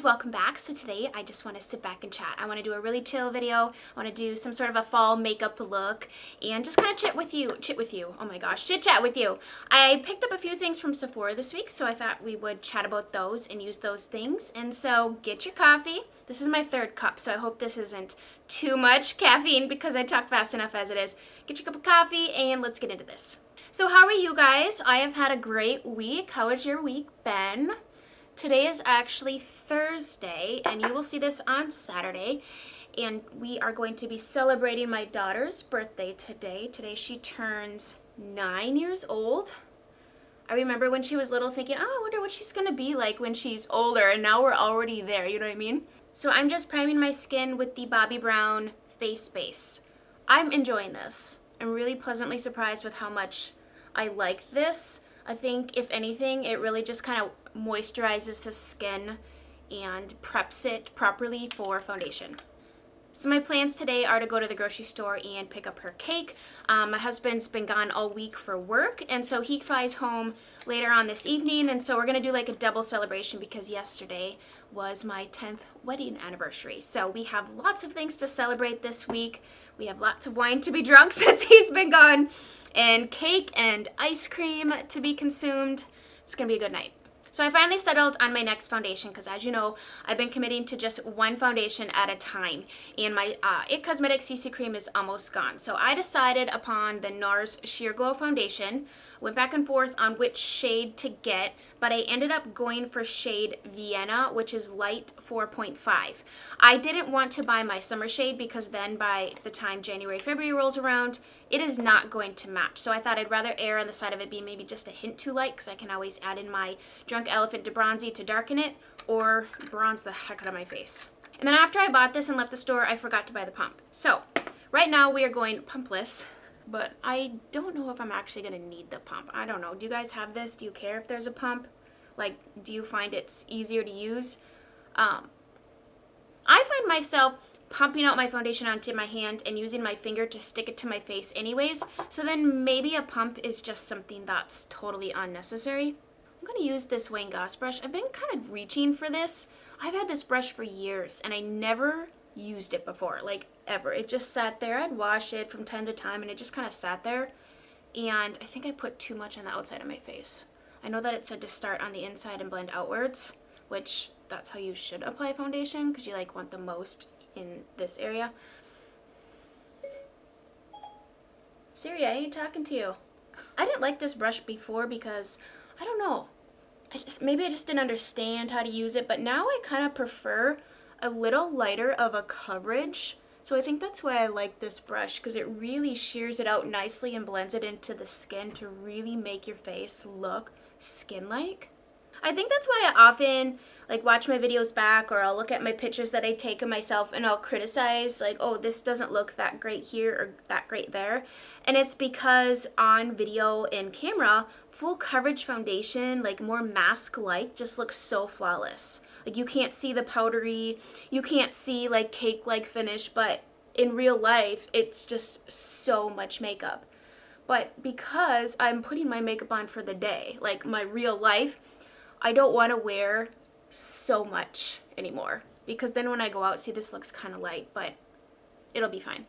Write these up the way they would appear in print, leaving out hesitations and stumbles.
welcome back. So today I just want to sit back and chat. I want to do a really chill video. I want to do some sort of a fall makeup look and just kind of chit with you. Oh my gosh, chit chat with you. I picked up a few things from Sephora this week, so I thought we would chat about those and use those things. And so get your coffee. This is my third cup, so I hope this isn't too much caffeine because I talk fast enough as it is. Get your cup of coffee and let's get into this. So how are you guys? I have had a great week. How has your week been? Today is actually Thursday, and you will see this on Saturday, and we are going to be celebrating my daughter's birthday today. Today she turns 9 years old. I remember when she was little thinking, oh, I wonder what she's going to be like when she's older, and now we're already there, you know what I mean? So I'm just priming my skin with the Bobbi Brown face base. I'm enjoying this. I'm really pleasantly surprised with how much I like this. I think, if anything, it really just kind of moisturizes the skin and preps it properly for foundation. So my plans today are to go to the grocery store and pick up her cake. My husband's been gone all week for work, and so he flies home later on this evening, and so we're going to do like a double celebration because yesterday was my 10th wedding anniversary. So we have lots of things to celebrate this week. We have lots of wine to be drunk since he's been gone, and cake and ice cream to be consumed. It's going to be a good night. So I finally settled on my next foundation because, as you know, I've been committing to just one foundation at a time, and my It Cosmetics CC Cream is almost gone. So I decided upon the NARS Sheer Glow Foundation, went back and forth on which shade to get, but I ended up going for shade Vienna, which is light 4.5. I didn't want to buy my summer shade because then by the time January, February rolls around, it is not going to match. So I thought I'd rather err on the side of it being maybe just a hint too light because I can always add in my Drunk Elephant de Bronzy to darken it or bronze the heck out of my face. And then after I bought this and left the store, I forgot to buy the pump. So right now we are going pumpless, but I don't know if I'm actually going to need the pump. I don't know. Do you guys have this? Do you care if there's a pump? Like, do you find it's easier to use? I find myself pumping out my foundation onto my hand and using my finger to stick it to my face anyways, so then maybe a pump is just something that's totally unnecessary. I'm going to use this Wayne Goss brush. I've been kind of reaching for this. I've had this brush for years and I never used it before, like ever. It just sat there. I'd wash it from time to time and it just kind of sat there, and I think I put too much on the outside of my face. I know that it said to start on the inside and blend outwards, which that's how you should apply foundation because you like want the most in this area. Siri, I ain't talking to you. I didn't like this brush before because, I don't know, maybe I just didn't understand how to use it, but now I kind of prefer a little lighter of a coverage. So I think that's why I like this brush, because it really shears it out nicely and blends it into the skin to really make your face look skin-like. I think that's why I often like watch my videos back, or I'll look at my pictures that I take of myself and I'll criticize like, oh, this doesn't look that great here or that great there. And it's because on video and camera, full coverage foundation, like more mask-like, just looks so flawless. Like you can't see the powdery, you can't see like cake-like finish, but in real life, it's just so much makeup. But because I'm putting my makeup on for the day, like my real life, I don't want to wear so much anymore, because then when I go out, see, this looks kind of light, but it'll be fine.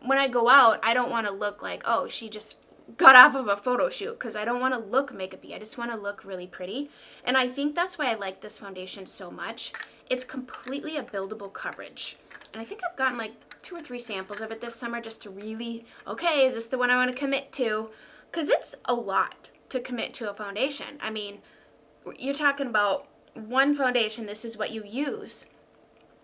When I go out, I don't want to look like, oh, she just got off of a photo shoot, because I don't want to look makeup-y. I just want to look really pretty, and I think that's why I like this foundation so much. It's completely a buildable coverage, and I think I've gotten like 2 or 3 samples of it this summer just to really, okay, is this the one I want to commit to? Because it's a lot to commit to a foundation. I mean, you're talking about one foundation, this is what you use.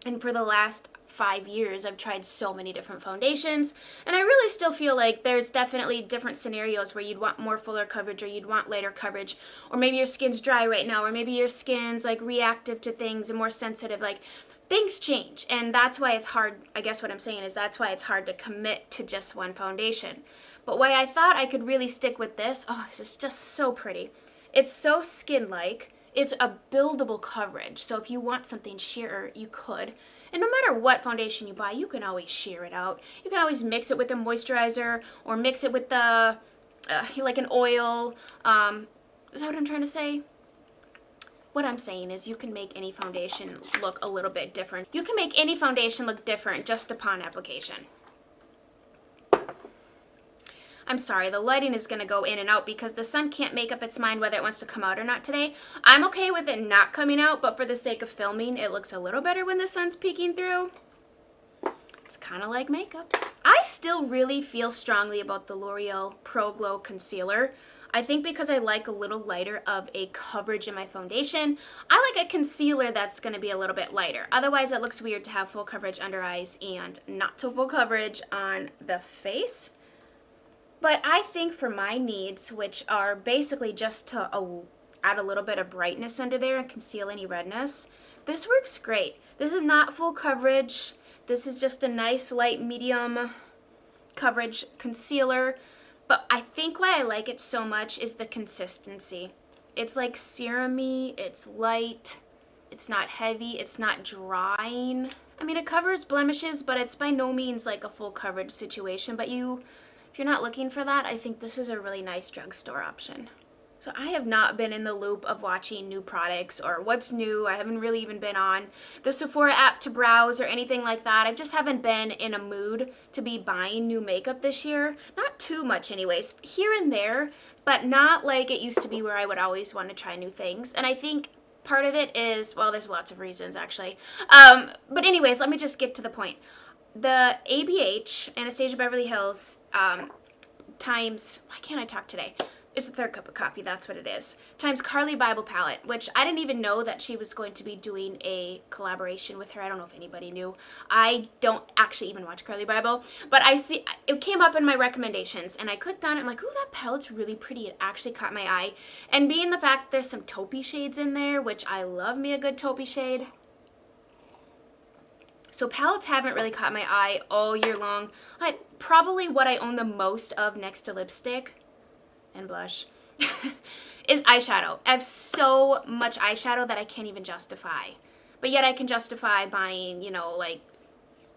And for the last 5 years, I've tried so many different foundations, and I really still feel like there's definitely different scenarios where you'd want more fuller coverage or you'd want lighter coverage, or maybe your skin's dry right now, or maybe your skin's like reactive to things and more sensitive. Like, things change, and that's why it's hard. I guess what I'm saying is that's why it's hard to commit to just one foundation. But why I thought I could really stick with this, oh, this is just so pretty. It's so skin-like. It's a buildable coverage. So if you want something sheerer, you could. And no matter what foundation you buy, you can always sheer it out. You can always mix it with a moisturizer or mix it with the, like an oil. Is that what I'm trying to say? What I'm saying is you can make any foundation look a little bit different. You can make any foundation look different just upon application. I'm sorry, the lighting is going to go in and out because the sun can't make up its mind whether it wants to come out or not today. I'm okay with it not coming out, but for the sake of filming, it looks a little better when the sun's peeking through. It's kind of like makeup. I still really feel strongly about the L'Oreal Pro Glow Concealer. I think because I like a little lighter of a coverage in my foundation, I like a concealer that's going to be a little bit lighter. Otherwise, it looks weird to have full coverage under eyes and not so full coverage on the face. But I think for my needs, which are basically just to add a little bit of brightness under there and conceal any redness, this works great. This is not full coverage. This is just a nice light medium coverage concealer. But I think why I like it so much is the consistency. It's like serum-y, it's light, it's not heavy, it's not drying. I mean, it covers blemishes, but it's by no means like a full coverage situation. But if you're not looking for that, I think this is a really nice drugstore option. So I have not been in the loop of watching new products or what's new. I haven't really even been on the Sephora app to browse or anything like that. I just haven't been in a mood to be buying new makeup this year. Not too much anyways, here and there, but not like it used to be where I would always want to try new things. And I think part of it is, well, there's lots of reasons actually. But anyways, let me just get to the point. The ABH, Anastasia Beverly Hills, times, why can't I talk today? It's the third cup of coffee, that's what it is. Times Carly Bible palette, which I didn't even know that she was going to be doing a collaboration with her. I don't know if anybody knew. I don't actually even watch Carly Bible, but I see it came up in my recommendations and I clicked on it. I'm like, ooh, that palette's really pretty. It actually caught my eye. And being the fact there's some taupey shades in there, which I love me a good taupey shade. So palettes haven't really caught my eye all year long. Probably what I own the most of next to lipstick and blush is eyeshadow. I have so much eyeshadow that I can't even justify. But yet I can justify buying, you know, like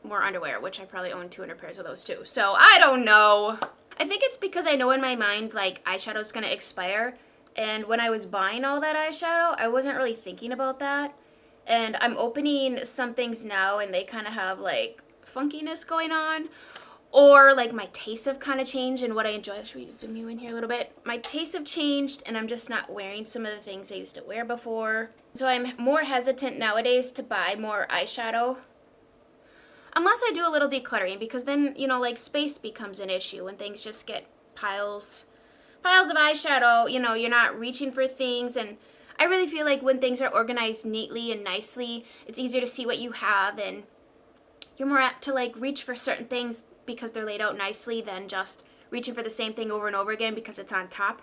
more underwear, which I probably own 200 pairs of those too. So I don't know. I think it's because I know in my mind like eyeshadow is going to expire. And when I was buying all that eyeshadow, I wasn't really thinking about that. And I'm opening some things now and they kind of have like funkiness going on. Or like my tastes have kind of changed and what I enjoy. Should we zoom you in here a little bit? My tastes have changed and I'm just not wearing some of the things I used to wear before. So I'm more hesitant nowadays to buy more eyeshadow. Unless I do a little decluttering, because then, you know, like space becomes an issue when things just get piles of eyeshadow. You know, you're not reaching for things, and I really feel like when things are organized neatly and nicely, it's easier to see what you have and you're more apt to like reach for certain things because they're laid out nicely than just reaching for the same thing over and over again because it's on top.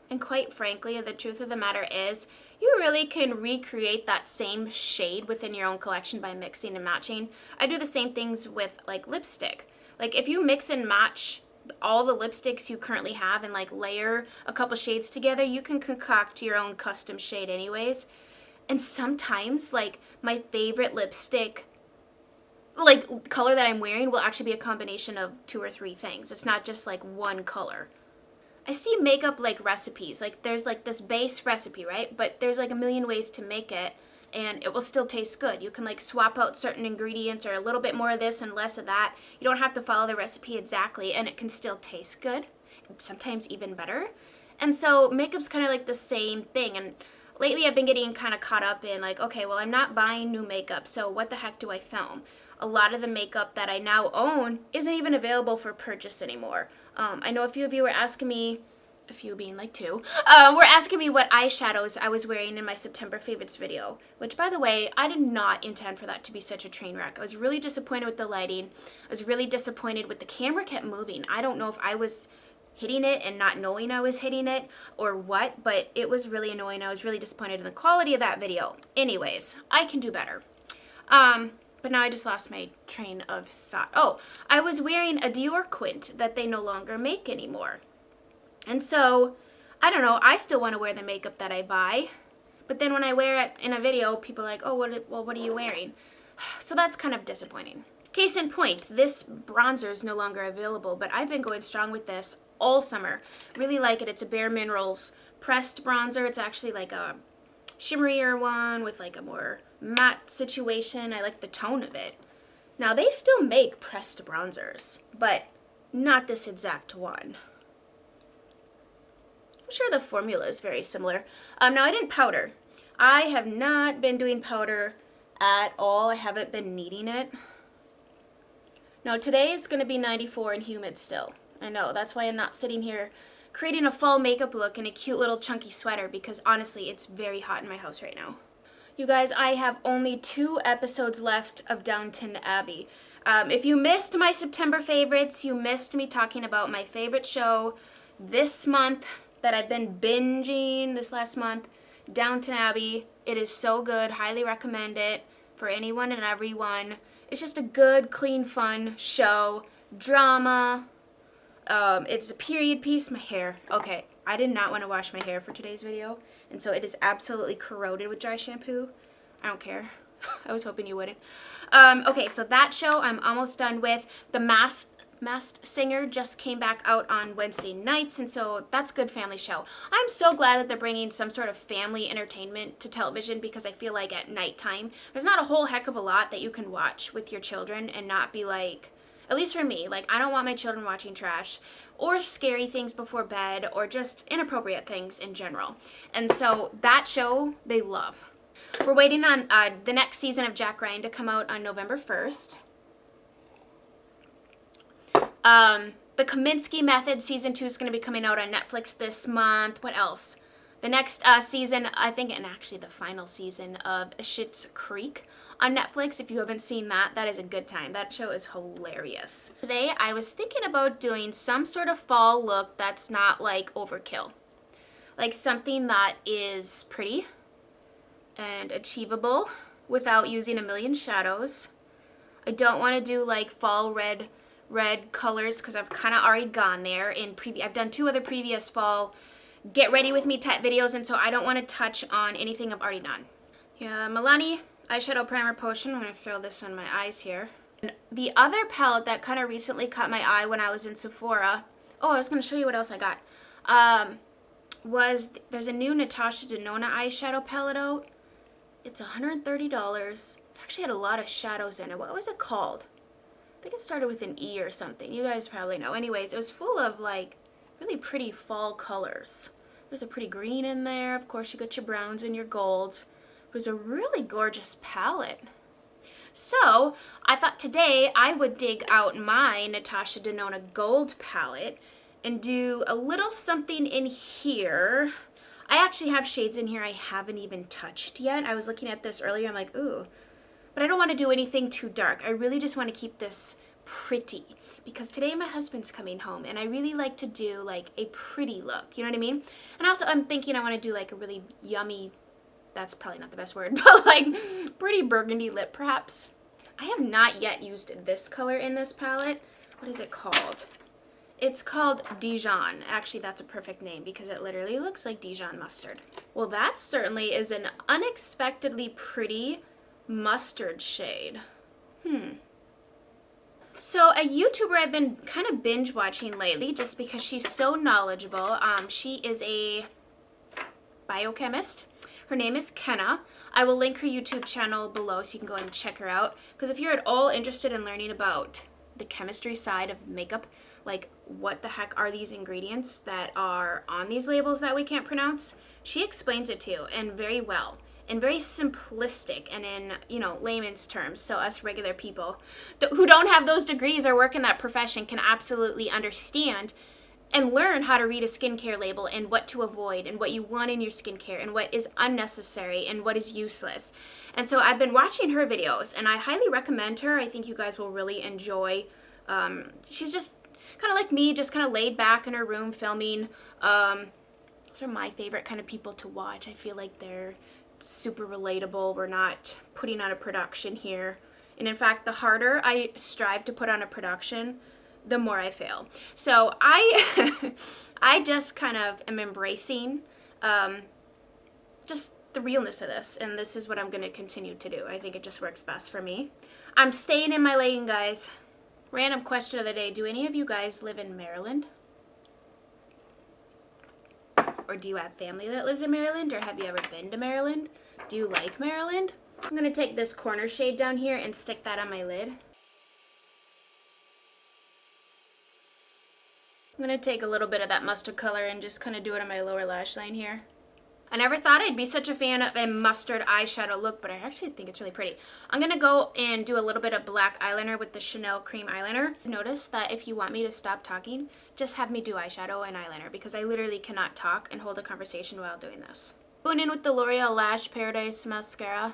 And quite frankly, the truth of the matter is, you really can recreate that same shade within your own collection by mixing and matching. I do the same things with like lipstick. Like if you mix and match all the lipsticks you currently have and like layer a couple shades together, you can concoct your own custom shade anyways. And sometimes like my favorite lipstick like color that I'm wearing will actually be a combination of 2 or 3 things. It's not just like one color. I see makeup like recipes. Like there's like this base recipe, right? But there's like a million ways to make it and it will still taste good. You can like swap out certain ingredients or a little bit more of this and less of that. You don't have to follow the recipe exactly and it can still taste good. Sometimes even better. And so makeup's kind of like the same thing. And lately I've been getting kind of caught up in like, okay, well I'm not buying new makeup, so what the heck do I film? A lot of the makeup that I now own isn't even available for purchase anymore. I know a few of you were asking me, a few being like 2, were asking me what eyeshadows I was wearing in my September favorites video, which by the way, I did not intend for that to be such a train wreck. I was really disappointed with the lighting. I was really disappointed with the camera kept moving. I don't know if I was hitting it and not knowing I was hitting it or what, but it was really annoying. I was really disappointed in the quality of that video. Anyways, I can do better. But now I just lost my train of thought. Oh, I was wearing a Dior Quint that they no longer make anymore. And so, I don't know, I still want to wear the makeup that I buy. But then when I wear it in a video, people are like, oh, what are you wearing? So that's kind of disappointing. Case in point, this bronzer is no longer available, but I've been going strong with this all summer. Really like it. It's a Bare Minerals pressed bronzer. It's actually like a shimmerier one with like a more matte situation. I like the tone of it. Now they still make pressed bronzers, but not this exact one. I'm sure the formula is very similar. Now I didn't powder. I have not been doing powder at all. I haven't been needing it. Now today is going to be 94 and humid still. I know, that's why I'm not sitting here creating a fall makeup look in a cute little chunky sweater, because honestly it's very hot in my house right now. You guys, I have only 2 episodes left of Downton Abbey. If you missed my September favorites, you missed me talking about my favorite show this month that I've been binging this last month, Downton Abbey. It is so good. Highly recommend it for anyone and everyone. It's just a good, clean, fun show. Drama. It's a period piece. My hair. Okay, I did not want to wash my hair for today's video, and so it is absolutely corroded with dry shampoo. I don't care. I was hoping you wouldn't. Okay, so that show I'm almost done with. The Masked Singer just came back out on Wednesday nights, and so that's a good family show. I'm so glad that they're bringing some sort of family entertainment to television, because I feel like at nighttime there's not a whole heck of a lot that you can watch with your children and not be like, at least for me, like I don't want my children watching trash or scary things before bed or just inappropriate things in general. And so that show they love. We're waiting on the next season of Jack Ryan to come out on November 1st. The Kaminsky Method Season 2 is going to be coming out on Netflix this month. What else? The next season, I think, and actually the final season of Schitt's Creek on Netflix. If you haven't seen that, that is a good time. That show is hilarious. Today, I was thinking about doing some sort of fall look that's not like overkill. Like something that is pretty and achievable without using a million shadows. I don't want to do like fall red colors because I've kind of already gone there in I've done 2 other previous fall get ready with me type videos, and so I don't want to touch on anything I've already done. Yeah, Milani eyeshadow primer potion. I'm going to throw this on my eyes here. And the other palette that kind of recently caught my eye when I was in Sephora, oh, I was going to show you what else I got, there's a new Natasha Denona eyeshadow palette out. It's $130. It actually had a lot of shadows in it. What was it called? I think it started with an E or something. You guys probably know. Anyways, it was full of like really pretty fall colors. There's a pretty green in there. Of course, you got your browns and your golds. It was a really gorgeous palette. So I thought today I would dig out my Natasha Denona Gold palette and do a little something in here. I actually have shades in here I haven't even touched yet. I was looking at this earlier. I'm like, ooh. But I don't want to do anything too dark. I really just want to keep this pretty, because today my husband's coming home and I really like to do like a pretty look, you know what I mean? And also I'm thinking I want to do like a really yummy, that's probably not the best word, but like pretty burgundy lip perhaps. I have not yet used this color in this palette. What is it called? It's called Dijon. Actually, that's a perfect name because it literally looks like Dijon mustard. Well, that certainly is an unexpectedly pretty mustard shade. So a YouTuber I've been kind of binge watching lately just because she's so knowledgeable. She is a biochemist. Her name is Kenna. I will link her YouTube channel below so you can go and check her out. Because if you're at all interested in learning about the chemistry side of makeup, like what the heck are these ingredients that are on these labels that we can't pronounce, she explains it to you, and very well. And very simplistic and in, you know, layman's terms, so us regular people who don't have those degrees or work in that profession can absolutely understand and learn how to read a skincare label and what to avoid and what you want in your skincare and what is unnecessary and what is useless. And so I've been watching her videos and I highly recommend her. I think you guys will really enjoy. She's just kind of like me, just kind of laid back in her room filming. Those are my favorite kind of people to watch. I feel like they're super relatable. We're not putting on a production here. And in fact, the harder I strive to put on a production, the more I fail. So I just kind of am embracing just the realness of this. And this is what I'm going to continue to do. I think it just works best for me. I'm staying in my lane, guys. Random question of the day. Do any of you guys live in Maryland? Or do you have family that lives in Maryland? Or have you ever been to Maryland? Do you like Maryland? I'm going to take this corner shade down here and stick that on my lid. I'm going to take a little bit of that mustard color and just kind of do it on my lower lash line here. I never thought I'd be such a fan of a mustard eyeshadow look, but I actually think it's really pretty. I'm going to go and do a little bit of black eyeliner with the Chanel Cream Eyeliner. Notice that if you want me to stop talking, just have me do eyeshadow and eyeliner because I literally cannot talk and hold a conversation while doing this. Going in with the L'Oreal Lash Paradise Mascara.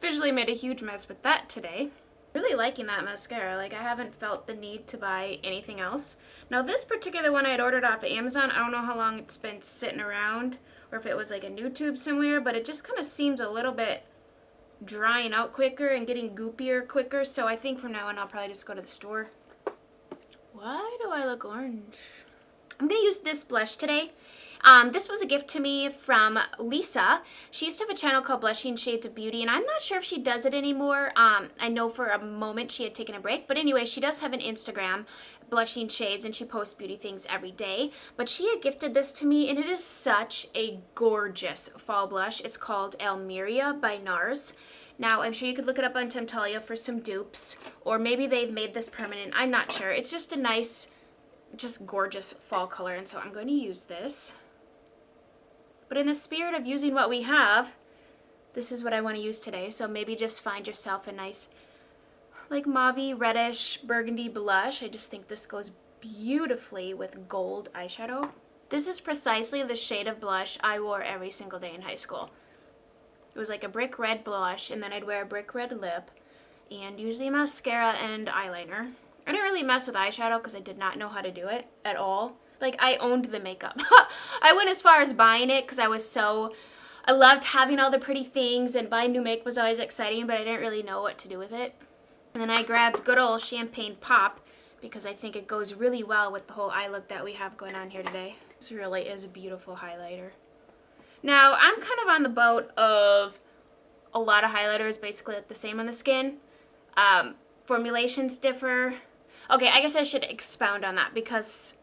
Visually made a huge mess with that today. Really liking that mascara. Like, I haven't felt the need to buy anything else. Now, this particular one I had ordered off of Amazon. I don't know how long it's been sitting around or if it was like a new tube somewhere, but it just kind of seems a little bit drying out quicker and getting goopier quicker. So I think from now on I'll probably just go to the store. Why do I look orange? I'm going to use this blush today. This was a gift to me from Lisa. She used to have a channel called Blushing Shades of Beauty, and I'm not sure if she does it anymore. I know for a moment she had taken a break, but anyway, she does have an Instagram, Blushing Shades, and she posts beauty things every day. But she had gifted this to me, and it is such a gorgeous fall blush. It's called Almeria by NARS. Now, I'm sure you could look it up on Temptalia for some dupes, or maybe they've made this permanent. I'm not sure. It's just a nice, just gorgeous fall color, and so I'm going to use this. But in the spirit of using what we have, this is what I want to use today. So maybe just find yourself a nice, like mauvey, reddish, burgundy blush. I just think this goes beautifully with gold eyeshadow. This is precisely the shade of blush I wore every single day in high school. It was like a brick red blush, and then I'd wear a brick red lip, and usually mascara and eyeliner. I didn't really mess with eyeshadow because I did not know how to do it at all. Like, I owned the makeup. I went as far as buying it because I loved having all the pretty things, and buying new makeup was always exciting, but I didn't really know what to do with it. And then I grabbed good old Champagne Pop because I think it goes really well with the whole eye look that we have going on here today. This really is a beautiful highlighter. Now, I'm kind of on the boat of a lot of highlighters basically look the same on the skin. Formulations differ. Okay, I guess I should expound on that because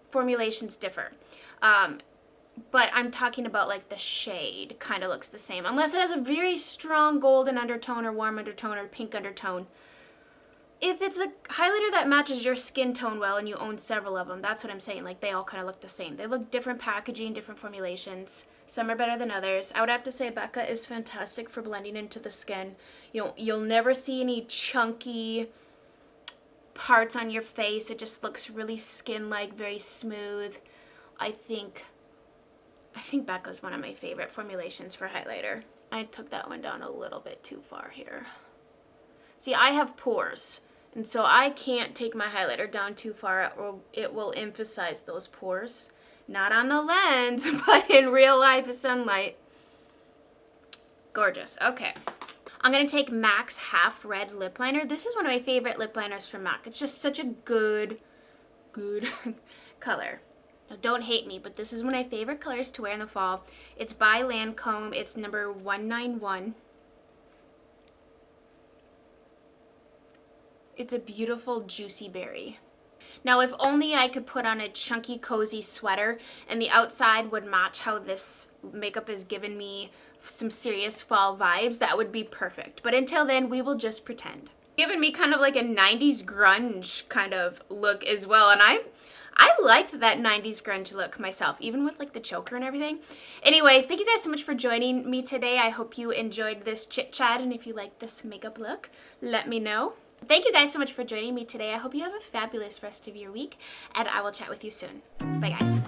formulations differ. But I'm talking about like the shade kind of looks the same unless it has a very strong golden undertone or warm undertone or pink undertone. If it's a highlighter that matches your skin tone well and you own several of them, that's what I'm saying. Like, they all kind of look the same. They look different packaging, different formulations. Some are better than others. I would have to say Becca is fantastic for blending into the skin. You'll never see any chunky parts on your face. It just looks really skin-like, very smooth. I think Becca's one of my favorite formulations for highlighter. I took that one down a little bit too far here. See, I have pores, and so I can't take my highlighter down too far or it will emphasize those pores. Not on the lens, but in real life sunlight. Gorgeous. Okay. I'm going to take MAC's Half Red Lip Liner. This is one of my favorite lip liners from MAC. It's just such a good color. Now, don't hate me, but this is one of my favorite colors to wear in the fall. It's by Lancome. It's number 191. It's a beautiful juicy berry. Now, if only I could put on a chunky, cozy sweater and the outside would match how this makeup has given me some serious fall vibes, that would be perfect. But until then, we will just pretend. Given me kind of like a 90s grunge kind of look as well, and I liked that 90s grunge look myself, even with like the choker and everything. Anyways, thank you guys so much for joining me today. I hope you enjoyed this chit chat, and if you like this makeup look, let me know. Thank you guys so much for joining me today. I hope you have a fabulous rest of your week, and I will chat with you soon. Bye, guys.